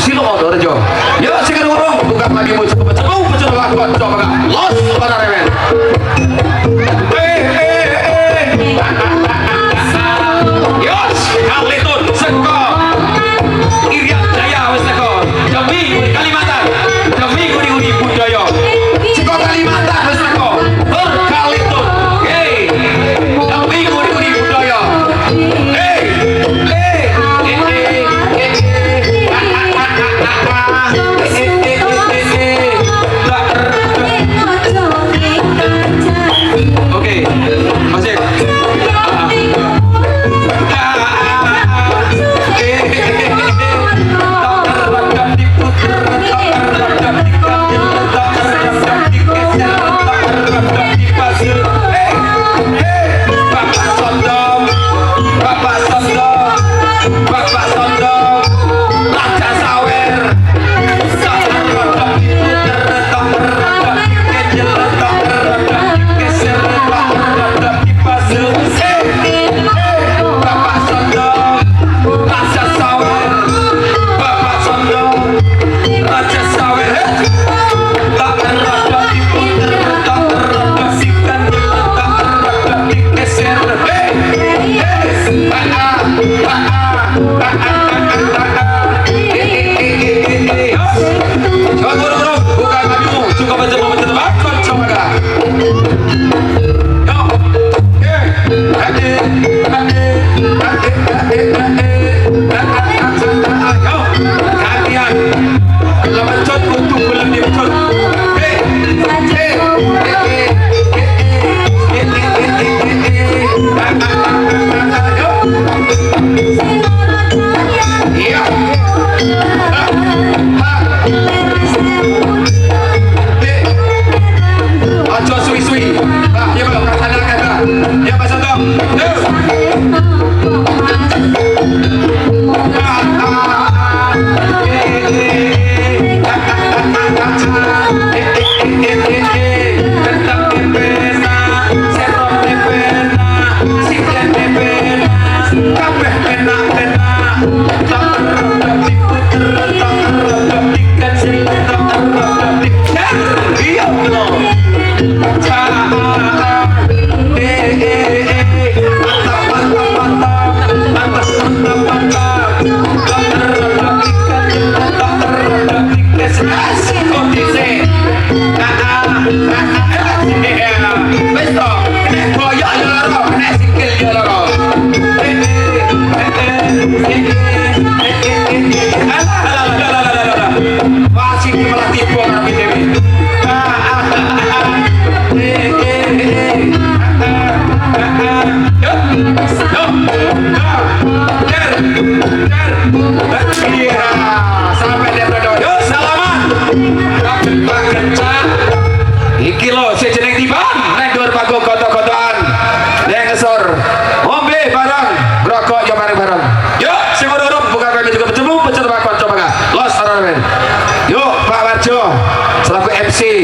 Sidoarjo. Ya sekarang orang bukan lagi mau coba coba los pada remen. Yos kali itu seko Irian Jaya wes seko demi Kalimantan demi uni budaya seko Kalimantan wes seko berkali itu demi uni budaya oke masih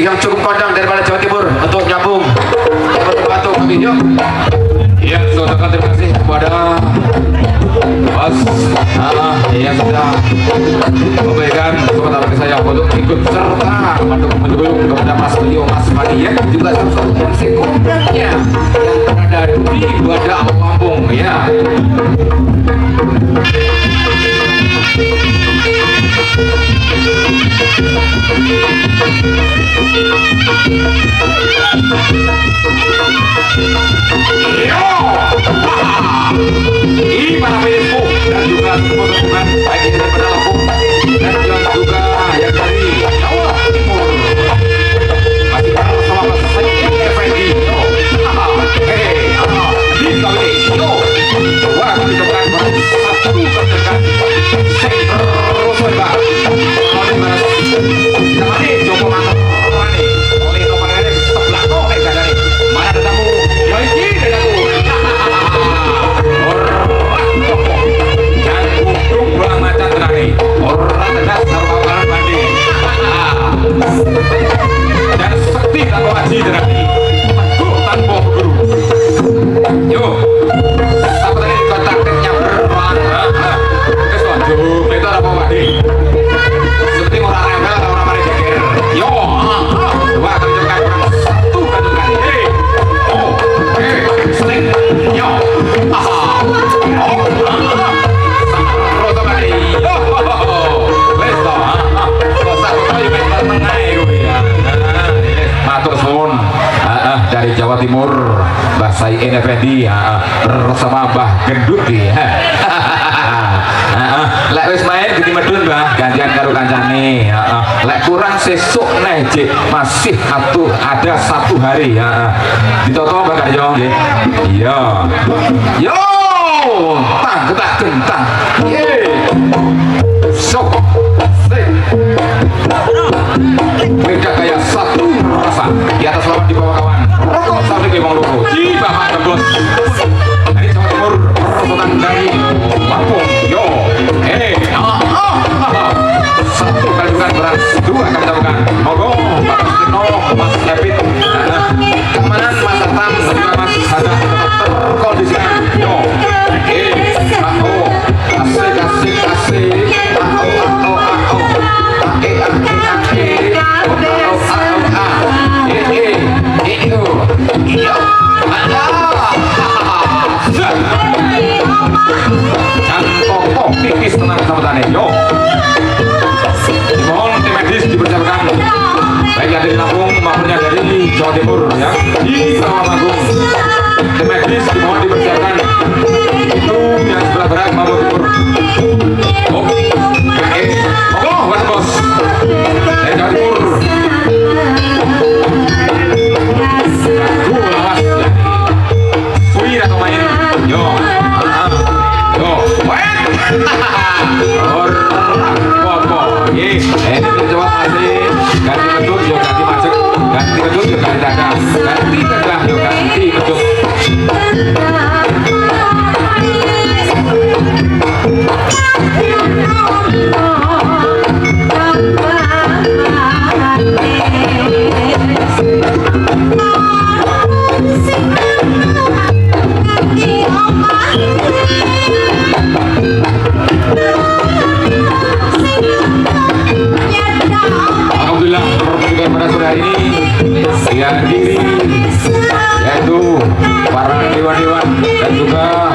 yang cukup kondang daripada Jawa Timur untuk nyambung batu kami yuk. Ya saudara, terima kasih kepada Mas yang sudah memberikan kesempatan saya untuk ikut serta mendukung kepada Mas Beliau Mas Madi ya, juga salah satu sekundangnya yang berada di Badak Lampung ya. Ini para penyembuh dan juga semua teman baik dari Badak Lampung dan juga yang dari Jawa Timur masih bersama Mas Said Effendi. Di kali yo wah kita akan satu ketekan center Rosoiba namanya Joko Mantap oleh nomornya sebelah kok dari mana tetamu ya ini tetamu dan kutung buang macan terakhir Sayin Effendi bersama Mbah Gendut ya. Lek wis main gede medun Mbah gantian karo kancane. Lek kurang sesuk neh Jik masih ada 1 hari ya. Ditoto Mbah Karyo nggih. Iya. Yo tang ketak gentang. Ye. Sok. Beda kayak satu rasa di atas lawan di bawah kawan. Rokok sampai ke Bang Loko. Di Bapak Tembus. Dari Jawa Timur, rokokan dari Lampung. Yo. Satu kali bukan beras, 2 kali bukan. Mogo, Pak Sino, Mas Epit. Keamanan Mas Atam, juga Mas Hada terkondisikan. Yo. Aku asik asik asik. Tipis tenang sambutannya, yo. Dimohon tim medis dipersiapkan, baik yang dari Lampung maupun yang dari Jawa Timur ya. Di Rawamangun, tim medis dimohon dipersiapkan. Itu yang sebelah barat maupun timur. Oke, buat bos dari Jawa Timur. Lawas ya. Sui atau main, yo. Ganti medut yo ganti macet, ganti medut yo ganti dada, ganti dada yo ganti medut. Alhamdulillah pertunjukan pada sore hari ini dihadiri yaitu para dewan-dewan dan juga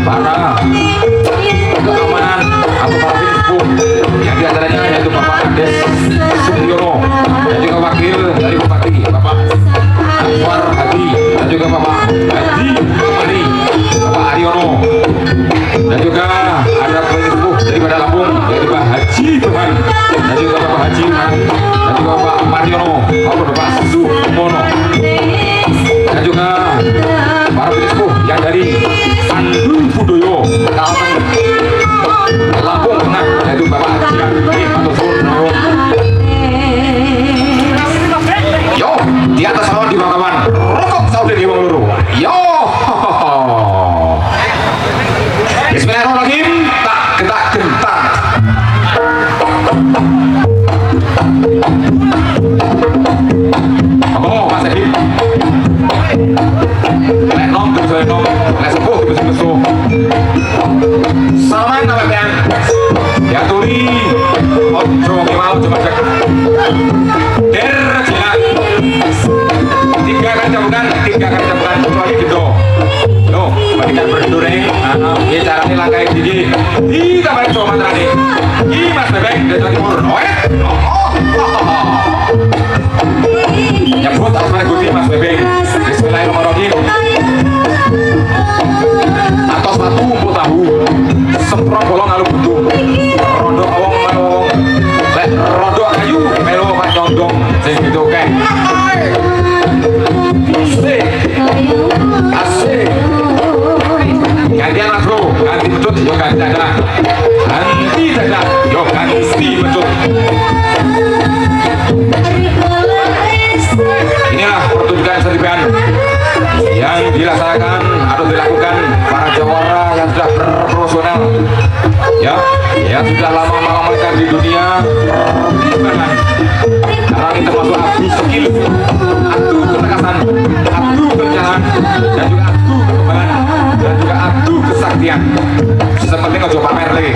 para keamanan atau para sepuh yang diantaranya yaitu Bapak Ades Sutyono dan juga wakil dari Bupati Bapak Anwar Hadi dan juga Bapak Hadi Kemari Bapak Aryono dan juga ada sepuh daripada Lampung yaitu Pak Haji Tuhan dan juga Bapak Haji dan juga Bapak Mariono maupun Bapak Sumono dan juga para sepuh yang dari Sandu Budoyo Kalteng Lampung Tengah yaitu Bapak Haji atau Sumono. Yo di atas lawan di bawah kawan rokok saudara di bawah luru. Yo Bismillahirrahmanirrahim. Tak ketak gentang. Oh, Mas Edi. Lek nom terus lek nom, lek sepuh terus sepuh. Salaman apa pian? Ya turi. Ojo mau cuma cek. Der gila. 3 kali cambukan, 3 kali cambukan kecuali gitu. Loh, berikan berdureng, ini caranya langkah gigi. Tidak balik coba mantrane. Ini Mas Bebek dari Jawa Timur. Nyebut asmane Gusti Mas Bebek. Bismillahirrahmanirrahim. Atos batu umpu tahu, semprong bolong alu butuh. Rondo awong melong, lek rondo kayu melo pak nyondong, sing gitu kek. Asik. Gantian Mas Bro, ganti becut yo ganti dada. Ganti dada yo ganti becut. Inilah pertunjukan serpihan yang dilaksanakan atau dilakukan para jawara yang sudah berprofesional ya, yang sudah lama mengamalkan di dunia perfilman. Karena ini termasuk adu skill, adu ketekasan, adu kerjaan, dan juga adu kekebalan, dan juga adu kesaktian. Sepenting ojo pamer lagi.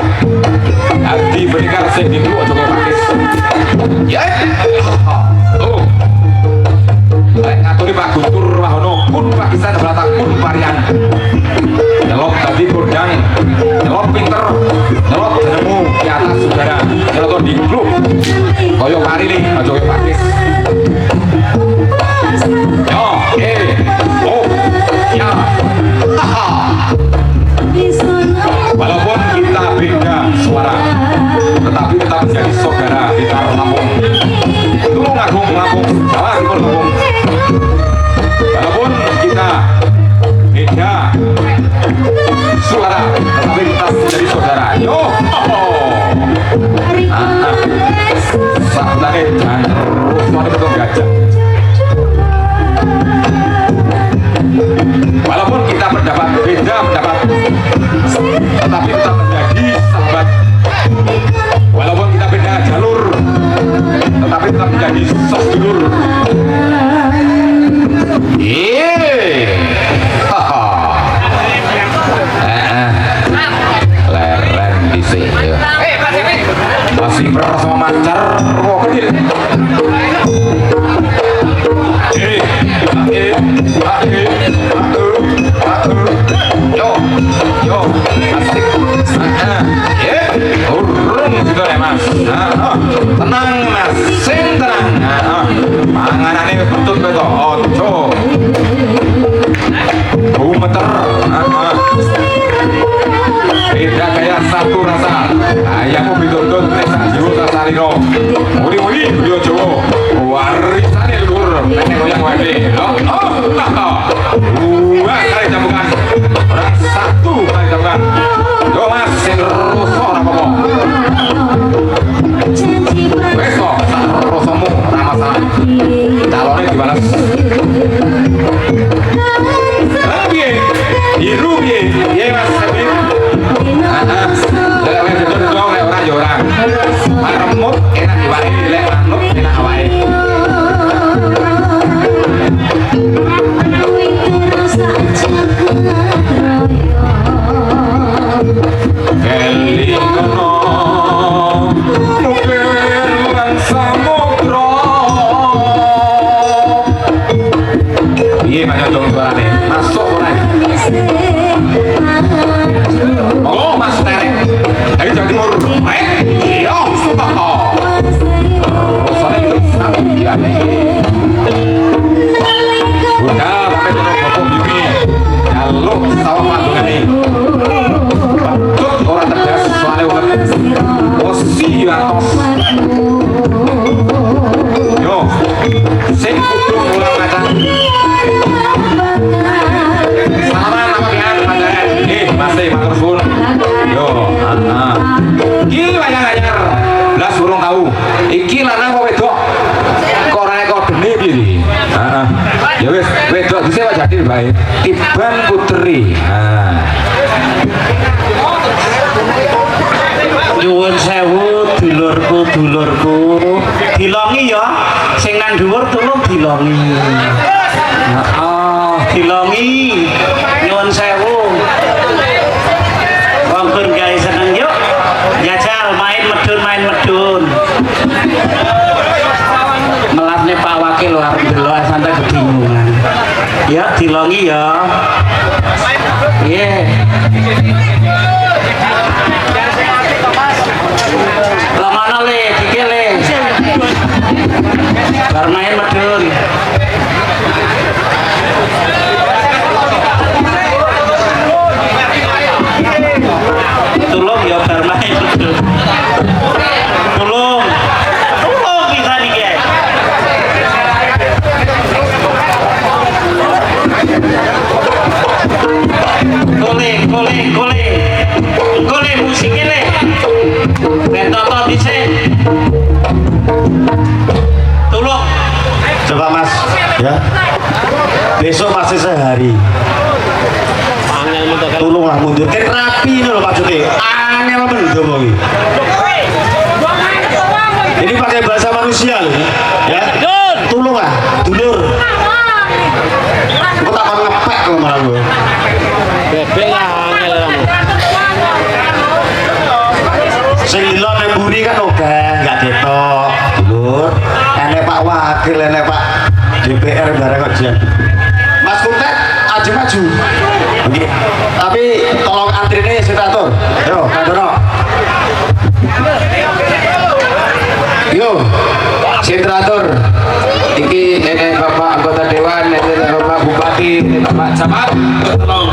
Adi berikan sing dulu ojo praktis. Ya. Oh. Ngaturi Pak Guntur Wahono pun Pakistan belatak pun varian. Nyelop tadi kurdang, nyelop pinter, nyelop jenemu di atas saudara, nyelop di klub. Koyo kari nih, ojo praktis. Yo, oh. edan Rusmane betul gajah. Walaupun kita beda pendapat, tetapi tetap menjadi sahabat. Walaupun kita beda jalur, tetapi tetap menjadi sedulur. Leren di sini. Masih bersama mancar, kecil. Yo, asik. Urung gitu ya mas. Tenang mas, sing tenang. Panganane butut beto, ojo. Bumeter. Beda kayak satu rasa. Ayammu bidodot nesa jiwa sasalino. Uri beliau Jawa. Warisane luhur nenek moyang wade. Wah, kali jambukan. Orang satu kali jambukan. Yo mas, sing rusuh ora apa-apa. Wes kok, sak rusuhmu ora masalah. Calone dibalas. Piye? Iru piye? Piye mas, piye? Lek wis dodol lek ora yo ora. Maremut enak diwae, lek manut enak awake. Kelingono mukelan samudra. Piye Mas Jong suarane? Masuk ora? Oh, Mas Terek. Ayo Jawa Timur. Iya. Soalnya itu sangat biasa. Udah, sampai turun bopok bibi. Jaluk sawah pandungan ini. Betul orang tegas soalnya ulet. Osi atos. Yo, sing kudu mulang macan. Salaman apa pian macan? Masih matur suwun. Yo, iki wayang anyar. Blas urung tahu. Iki lanang apa wedok? Kok ora kodene piye iki? Heeh. Ya wis, wedok dhisik wae jadi bae. Iban Putri. Nyuwun sewu dulurku dilongi ya sing nang dhuwur tulung dilongi. Dilongi nyuwun sewu wong pun gawe seneng yuk jajal main medun melatne Pak Wakil arep delok santai kebingungan ya dilongi ya nggih lamana le dikele bar main medun tulung ya bar main medun tulung bisa nih guys Kole musiknya le bentoto dhisik tulung coba mas ya besok masih sehari tolonglah mundur kan rapi ini loh Pak Cuti angel mendomo ini pakai bahasa manusia loh ya tolonglah dulur aku tak mau ngepek kalau malah gue bebek lah angel kamu sing lilo nemburi kan ogah nggak ketok dulur enek Pak Wakil enek Pak DPR bareng aja Mas Kuntet maju oke tapi tolong antri ini saya atur yo Kandono yo sentrator iki nenek Bapak anggota dewan, nenek Bapak bupati, nenek Bapak camat tolong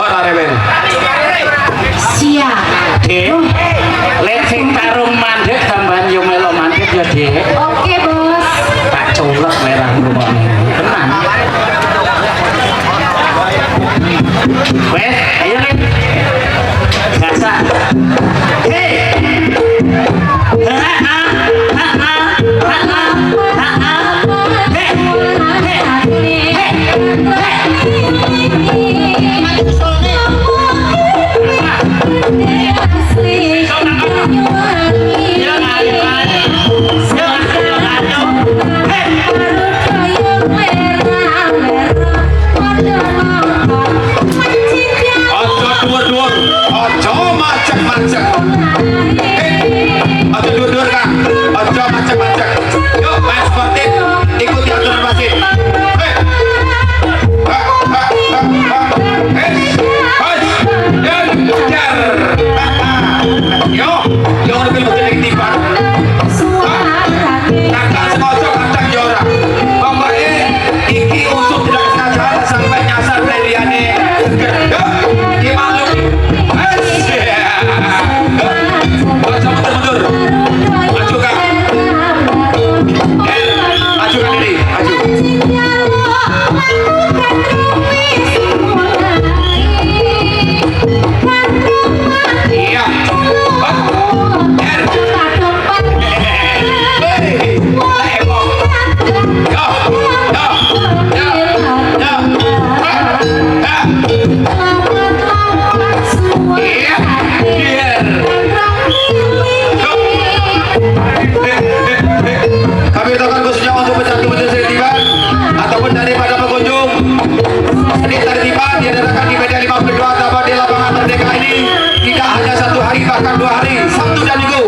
ora rewen. Siap. Dek, lek sing tarung mandek tambahan yo melok mandek ya, Dek. Oke, Bos. Tak colok merah ngrungokne. Tenang. Wes, ayo Lek. Gasak. Hei. Ha ha ha ha ha ha. Ojo dhuwur-dhuwur, ojo macek-macek. Ojo dhuwur-dhuwur Kang, ojo macek-macek. Yuk, main sportif, ikuti aturan wasit. Hei. Ha, ha, ha, ha. Hei. Hei. Dan kejar. Ha, ha. Yo, jangan lebih lagi tiban. Kakak sengaja kadang ya ora. Pokoknya iki unsur tidak sengaja sampai nyasar leliane. Yo, dimaklum. Ojo mundur-mundur. Maju Kang. Maju Kang Diri, maju. Iya. Hei. Heboh. Yo, yo, yo, yo. Ha, iya. Biar. Kami ucapkan khususnya untuk pecandu pecandu tiba ataupun daripada pengunjung sedih tertiba diadakan di media 52 atau di lapangan Merdeka ini tidak hanya 1 hari bahkan 2 hari, Sabtu dan Minggu.